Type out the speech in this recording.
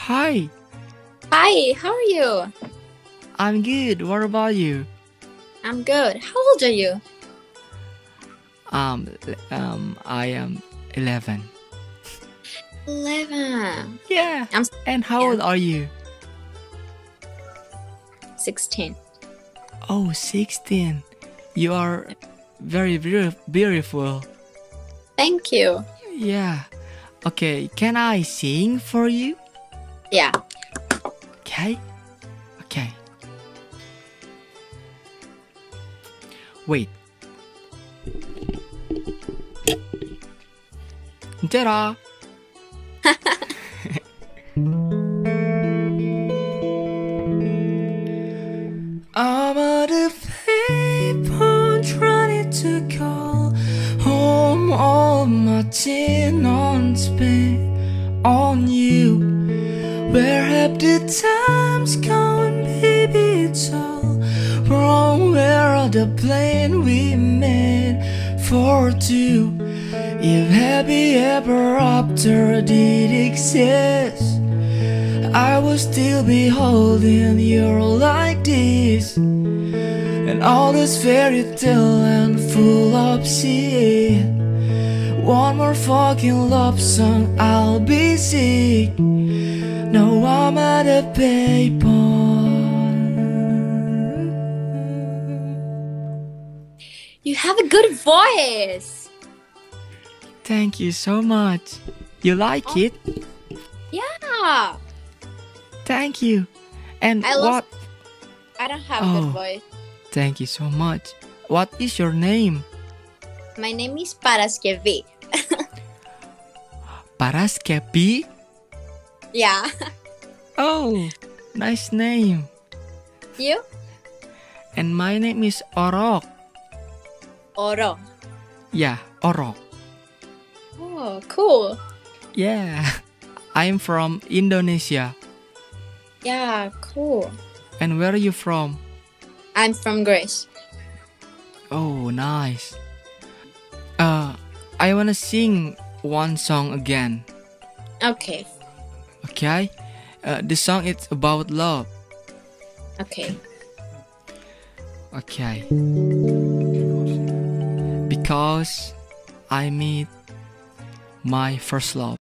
Hi, Hi, how are you? I'm good. What about you? I'm good. How old are you? I am 11. 11. Yeah. I'm And how old are you? 16. Oh, 16. You are very beautiful. Thank you. Yeah. Okay, can I sing for you? Yeah. Okay. Okay. Wait. Ta-da! I'm on the paper trying to call home. All my tin on spin on you. Where have the times gone, baby? It's all wrong. Where are the plans we made for two? If happy ever after did exist, I would still be holding you like this. And all this fairy tale and full of shit. One more fucking love song, I'll be sick. Now I'm at a paper. You have a good voice. Thank you so much. You like it? Yeah. Thank you. And I what? don't have a good voice. Thank you so much. What is your name? My name is Paraskevi. Paraskepi? Yeah. Oh, nice name. You? And my name is Orok. Oro. Yeah, Orok. Oh, cool. Yeah. I'm from Indonesia. Yeah, cool. And where are you from? I'm from Greece. Oh, nice. I wanna sing one song again. Okay. Okay? The song is about love. Okay. Okay. Because I meet my first love.